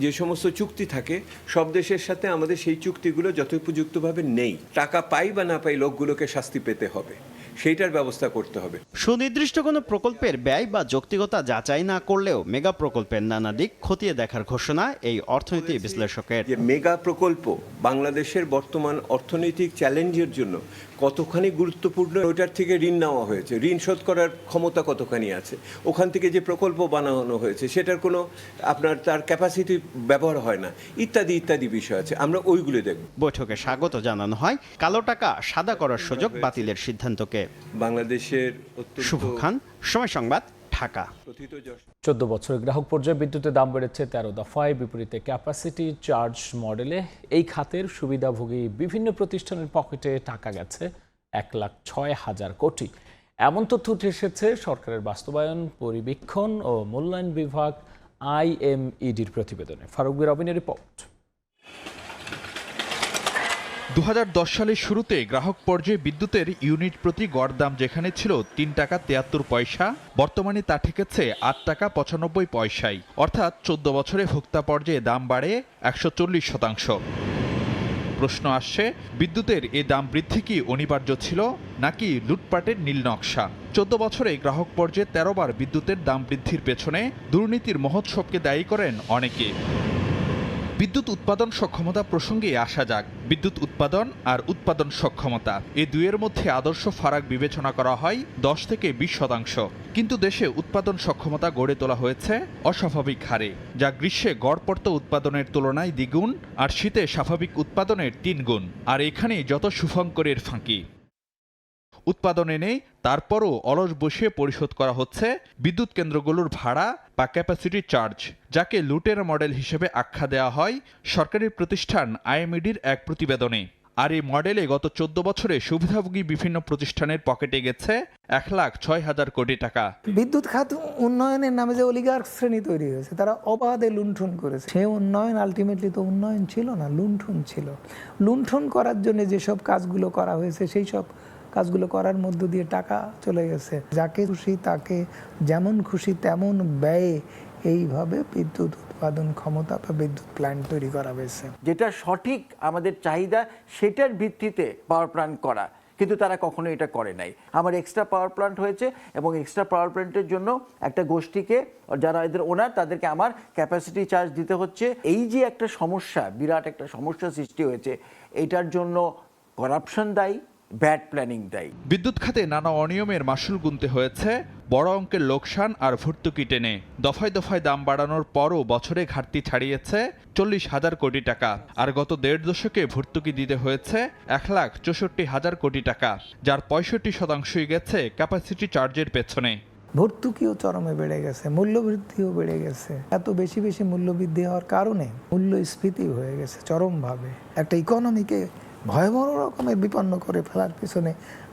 যে সমস্ত চুক্তি থাকে সব দেশের সাথে আমাদের সেই চুক্তিগুলো যথোপযুক্তভাবে নেই। টাকা পাই বা না পাই লোকগুলোকে শাস্তি পেতে হবে, সেইটার ব্যবস্থা করতে হবে। সুনির্দিষ্ট কোনো প্রকল্পের ব্যয় বা যৌক্তিকতা যাচাই না করলেও মেগা প্রকল্পের নানা দিক খতিয়ে দেখার ঘোষণা এই অর্থনীতি বিশ্লেষকের। যে মেগা প্রকল্প বাংলাদেশের বর্তমান অর্থনৈতিক চ্যালেঞ্জের জন্য কতখানি গুরুত্বপূর্ণ, ওইটার থেকে ঋণ নেওয়া হয়েছে, ঋণ শোধ করার ক্ষমতা কতখানি আছে, ওখান থেকে যে প্রকল্প বানানো হয়েছে সেটার কোনো তার ক্যাপাসিটি ব্যবহার হয় না, ইত্যাদি ইত্যাদি বিষয় আছে, আমরা ওইগুলো দেখব। বৈঠকে স্বাগত জানানো হয় কালো টাকা সাদা করার সুযোগ বাতিলের সিদ্ধান্তকে। বাংলাদেশের শুভ খান, সময় সংবাদ, ঢাকা। 14 বছরের গ্রাহক পর্যায়ে বিদ্যুতের দাম বেড়েছে 13 দফায়। বিপরীতে ক্যাপাসিটি চার্জ মডেলে এই খাতের সুবিধাভোগী বিভিন্ন প্রতিষ্ঠানের পকেটে টাকা গেছে 1,06,000 কোটি। এমন তথ্য উঠে এসেছে সরকারের বাস্তবায়ন পরিবীক্ষণ ও মূল্যায়ন বিভাগ IMEDর প্রতিবেদনে। ফারুক রবিনের রিপোর্ট। 2010 সালের শুরুতে গ্রাহক পর্যায়ে বিদ্যুতের ইউনিট প্রতি গড় দাম যেখানে ছিল 3 টাকা 73 পয়সা, বর্তমানে তা ঠেকেছে 8 টাকা 95 পয়সায়। অর্থাৎ 14 বছরে ভোক্তা পর্যায়ে দাম বাড়ে 140%। প্রশ্ন আসছে, বিদ্যুতের এ দাম বৃদ্ধি কি অনিবার্য ছিল নাকি লুটপাটের নীল নকশা? 14 বছরে গ্রাহক পর্যায়ে 13 বার বিদ্যুতের দাম বৃদ্ধির পেছনে দুর্নীতির মহোৎসবকে দায়ী করেন অনেকে। বিদ্যুৎ উৎপাদন সক্ষমতা প্রসঙ্গে আসা যাক। বিদ্যুৎ উৎপাদন আর উৎপাদন সক্ষমতা এ দুয়ের মধ্যে আদর্শ ফারাক বিবেচনা করা হয় 10 থেকে 20%। কিন্তু দেশে উৎপাদন সক্ষমতা গড়ে তোলা হয়েছে অস্বাভাবিক হারে, যা গ্রীষ্মে গড়পড়ত উৎপাদনের তুলনায় দ্বিগুণ আর শীতে স্বাভাবিক উৎপাদনের 3 গুণ। আর এখানেই যত শুভঙ্করের ফাঁকি। উৎপাদনে নেই, তারপরও অলস বসিয়ে পরিশোধ করা হচ্ছে বিদ্যুৎ কেন্দ্রগুলোর ভাড়া বা ক্যাপাসিটি চার্জ, যাকে লুটেরা মডেল হিসেবে আখ্যা দেওয়া হয় সরকারি প্রতিষ্ঠান IMEDর এক প্রতিবেদনে। আর এই মডেলে গত 14 বছরে সুবিধাভোগী বিভিন্ন প্রতিষ্ঠানের পকেটে গেছে 1,06,000 কোটি টাকা। বিদ্যুৎ খাত উন্নয়নের নামে যে অলিগার্ক শ্রেণী তৈরি হয়েছে, তারা অবাধে লুণ্ঠন করেছে। সে উন্নয়ন আলটিমেটলি তো উন্নয়ন ছিল না, লুণ্ঠন ছিল। লুণ্ঠন করার জন্য যেসব কাজগুলো করা হয়েছে সেই সব কাজগুলো করার মধ্য দিয়ে টাকা চলে গেছে। যাকে খুশি তাকে যেমন খুশি তেমন ব্যয়ে এইভাবে বিদ্যুৎ উৎপাদন ক্ষমতা বা বিদ্যুৎ প্ল্যান্ট তৈরি করা হয়েছে। যেটা সঠিক আমাদের চাহিদা সেটার ভিত্তিতে পাওয়ার প্ল্যান্ট করা, কিন্তু তারা কখনো এটা করে নাই। আমার এক্সট্রা পাওয়ার প্ল্যান্ট হয়েছে এবং এক্সট্রা পাওয়ার প্ল্যান্টের জন্য একটা গোষ্ঠীকে, যারা এদের ওনার, তাদেরকে আমার ক্যাপাসিটি চার্জ দিতে হচ্ছে। এই যে একটা সমস্যা, বিরাট একটা সমস্যা সৃষ্টি হয়েছে, এটার জন্য করাপশন দায়ী, ব্যাড প্ল্যানিং দায়ী। বিদ্যুৎ খাতে নানা অনিয়মের মাসুল গুনতে হয়েছে বড় অঙ্কের লোকসান আর ভর্তুকি টেনে। দফায় দফায় দাম বাড়ানোর পরও বছরে ঘাটতি ছাড়িয়েছে 40,000 কোটি টাকা। আর গত 1.5 দশকে ভর্তুকি দিতে হয়েছে 1,64,000 কোটি টাকা, যার 65% গেছে ক্যাপাসিটি চার্জের পেছনে। ভর্তুকিও চরমে বেড়ে গেছে, মূল্যবৃদ্ধিও বেড়ে গেছে। এত বেশি বেশি মূল্যবৃদ্ধি হওয়ার কারণে মূল্যস্ফীতি হয়ে গেছে চরমভাবে। একটা ইকোনমিকে ভয়াবহ রকমের বিপন্ন করে ফেলার পিছনে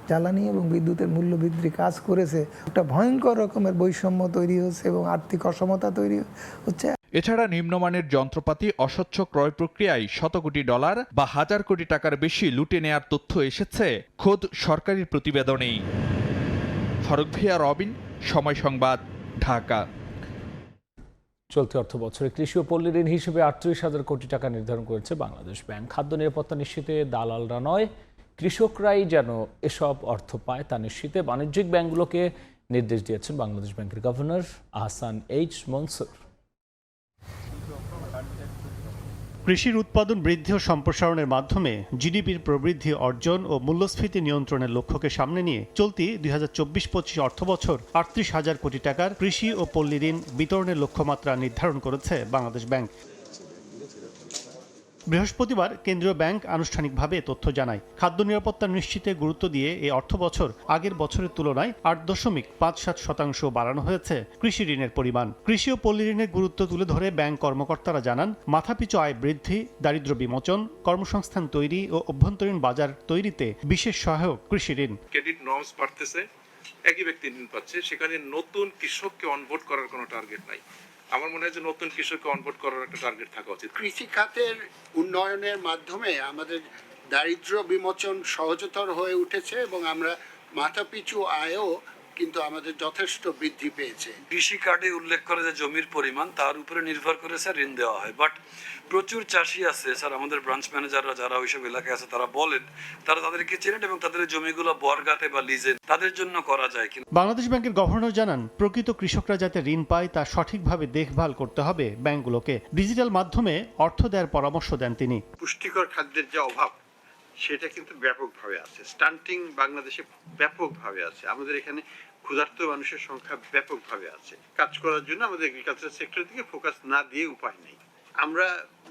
জ্বালানি এবং বিদ্যুতের মূল্যবৃদ্ধি কাজ করেছে। একটা ভয়ঙ্কর রকমের বৈষম্য তৈরি হচ্ছে এবং আর্থিক অসমতা তৈরি হচ্ছে। এছাড়া নিম্নমানের যন্ত্রপাতি, অস্বচ্ছ ক্রয় প্রক্রিয়ায় শত কোটি ডলার বা 1,000 কোটি টাকার বেশি লুটে নেয়ার তথ্য এসেছে খোদ সরকারি প্রতিবেদনেই। ফারুক ভিয়া, রবিন, সময় সংবাদ, ঢাকা। চলতি অর্থ বছরে কৃষি ও পল্লী ঋণ হিসেবে 38,000 কোটি টাকা নির্ধারণ করেছে বাংলাদেশ ব্যাংক। খাদ্য নিরাপত্তা নিশ্চিতে দালালরা নয়, কৃষকরাই যেন এসব অর্থ পায় তা নিশ্চিতে বাণিজ্যিক ব্যাংকগুলোকে নির্দেশ দিয়েছেন বাংলাদেশ ব্যাংকের গভর্নর আহসান এইচ মনসুর। কৃষির উৎপাদন বৃদ্ধি ও সম্প্রসারণের মাধ্যমে জিডিপির প্রবৃদ্ধি অর্জন ও মূল্যস্ফীতি নিয়ন্ত্রণের লক্ষ্যকে সামনে নিয়ে চলতি 2024-25 অর্থবছর 38,000 কোটি টাকার কৃষি ও পল্লী ঋণ বিতরণের লক্ষ্যমাত্রা নির্ধারণ করেছে বাংলাদেশ ব্যাংক। বৃহস্পতিবার কেন্দ্রীয় ব্যাংক আনুষ্ঠানিকভাবে তথ্য জানায়। খাদ্য নিরাপত্তা নিশ্চিতে গুরুত্ব দিয়ে এই অর্থবছর আগের বছরের তুলনায় 8.57% বাড়ানো হয়েছে কৃষি ঋণের পরিমাণ। কৃষি ও পল্লী ঋণের গুরুত্ব তুলে ধরে ব্যাংক কর্মকর্তারা জানান, মাথাপিছু আয় বৃদ্ধি, দারিদ্র্য বিমোচন, কর্মসংস্থান তৈরি ও অভ্যন্তরীণ বাজার তৈরিতে বিশেষ সহায়ক কৃষি ঋণ। ক্রেডিট নর্মস বাড়তেছে, একই ব্যক্তি ঋণ পাচ্ছে, সেখানে নতুন কৃষককে অনবোর্ড করার কোনো টার্গেট নাই। আমার মনে হয় যে নতুন কৃষককে অনবোর্ড করার একটা টার্গেট থাকা উচিত। কৃষি খাতের উন্নয়নের মাধ্যমে আমাদের দারিদ্র্য বিমোচন সহজতর হয়ে উঠেছে এবং আমরা মাথাপিছু আয়ও কিন্তু আমাদের যথেষ্ট বৃদ্ধি পেয়েছে। কৃষি কার্ডে উল্লেখ করে যে জমির পরিমাণ তার উপরে নির্ভর করে স্যার ঋণ দেওয়া হয়, বাট প্রচুর চাষি আছে স্যার, আমাদের ব্রাঞ্চ ম্যানেজাররা যারা ওইসব এলাকায় আছে তারা বলেন তারা তাদেরকে চেনেন এবং তাদের জমিগুলো বর্গাতে বা লিজে তাদের জন্য করা যায় কিনা। বাংলাদেশ ব্যাংকের গভর্নর জানান, প্রকৃত কৃষকরা যাতে ঋণ পায় তা সঠিকভাবে দেখভাল করতে হবে ব্যাংকগুলোকে। ডিজিটাল মাধ্যমে অর্থ দেওয়ার পরামর্শ দেন তিনি। পুষ্টিকর খাদ্যের যে অভাব সেটা কিন্তু ব্যাপকভাবে আছে, স্টান্টিং বাংলাদেশে ব্যাপকভাবে আছে। আমাদের এখানে ক্ষুধার্ত মানুষের সংখ্যা ব্যাপকভাবে আছে। কাজ করার জন্য আমাদের এগ্রিকালচার সেক্টরের দিকে ফোকাস না দিয়ে উপায় নেই। আমরা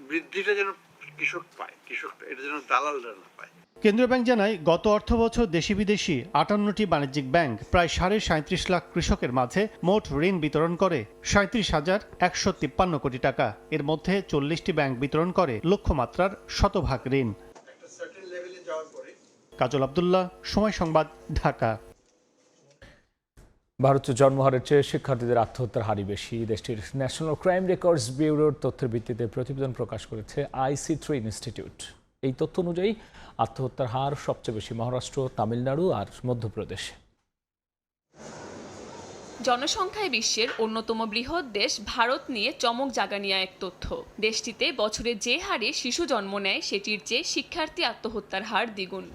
বৃদ্ধিটা যেন কৃষক পায়, কৃষক এটা যেন দালালরা না পায়। কেন্দ্রীয় ব্যাংক জানায়, গত অর্থবছর দেশি বিদেশি 58টি বাণিজ্যিক ব্যাংক প্রায় 37.5 লাখ কৃষকের মাঝে মোট ঋণ বিতরণ করে 37,153 কোটি টাকা। এর মধ্যে 40টি ব্যাংক বিতরণ করে লক্ষ্যমাত্রার শতভাগ ঋণ। কাজল আব্দুল্লাহ, সময় সংবাদ, ঢাকা। ভারতের জন্মহারের চেয়ে শিক্ষার্থীদের আত্মহত্যার হারই বেশি। দেশটির ন্যাশনাল ক্রাইম রেকর্ডস ব্যুরোর তথ্যের ভিত্তিতে প্রতিবেদন প্রকাশ করেছে IC3 ইনস্টিটিউট। এই তথ্য অনুযায়ী আত্মহত্যার হার সবচেয়ে বেশি মহারাষ্ট্র, তামিলনাড়ু আর মধ্যপ্রদেশে। জনসংখ্যায় বিশ্বের অন্যতম বৃহৎ দেশ ভারত নিয়ে চমক জাগানিয়া এক তথ্য। দেশটিতে বছরে যে হারে শিশু জন্ম নেয় সেটির চেয়ে শিক্ষার্থী আত্মহত্যার হার দ্বিগুণ।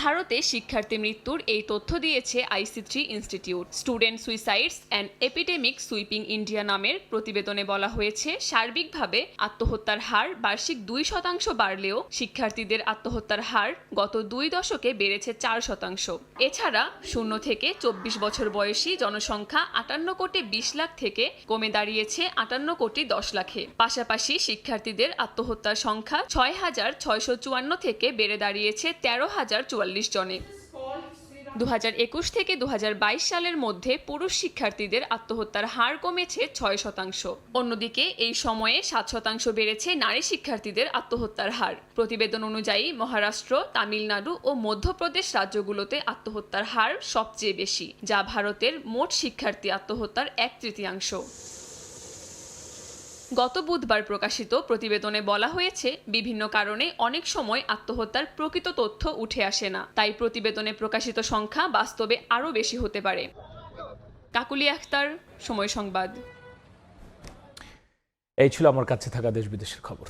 ভারতে শিক্ষার্থী মৃত্যুর এই তথ্য দিয়েছে IC3 institute. Student suicides and epidemic sweeping India নামের প্রতিবেদনে বলা হয়েছে, সার্বিকভাবে আত্মহত্যার হার বার্ষিক 2% বাড়লেও শিক্ষার্থীদের আত্মহত্যার হার গত 2 দশকে বেড়েছে 4%। এছাড়া 0 থেকে 24 বছর বয়সী জনসংখ্যা 58 কোটি 20 লাখ থেকে কমে দাঁড়িয়েছে 58 কোটি 10 লাখে। পাশাপাশি শিক্ষার্থীদের আত্মহত্যার সংখ্যা 6,654 থেকে বেড়ে দাঁড়িয়েছে 13,044 জনে। 2021 থেকে 2022 সালের মধ্যে পুরুষ শিক্ষার্থীদের আত্মহত্যার হার কমেছে 6%। অন্যদিকে এই সময়ে 7% বেড়েছে নারী শিক্ষার্থীদের আত্মহত্যার হার। প্রতিবেদন অনুযায়ী মহারাষ্ট্র, তামিলনাড়ু ও মধ্যপ্রদেশ রাজ্যগুলোতে আত্মহত্যার হার সবচেয়ে বেশি, যা ভারতের মোট শিক্ষার্থী আত্মহত্যার 1/3। গত বুধবার প্রকাশিত প্রতিবেদনে বলা হয়েছে, বিভিন্ন কারণে অনেক সময় আত্মহত্যার প্রকৃত তথ্য উঠে আসে না, তাই প্রতিবেদনে প্রকাশিত সংখ্যা বাস্তবে আরও বেশি হতে পারে। কাকুলি আখতার, সময় সংবাদ। এই ছিল আমার কাছে থাকা দেশ বিদেশের খবর।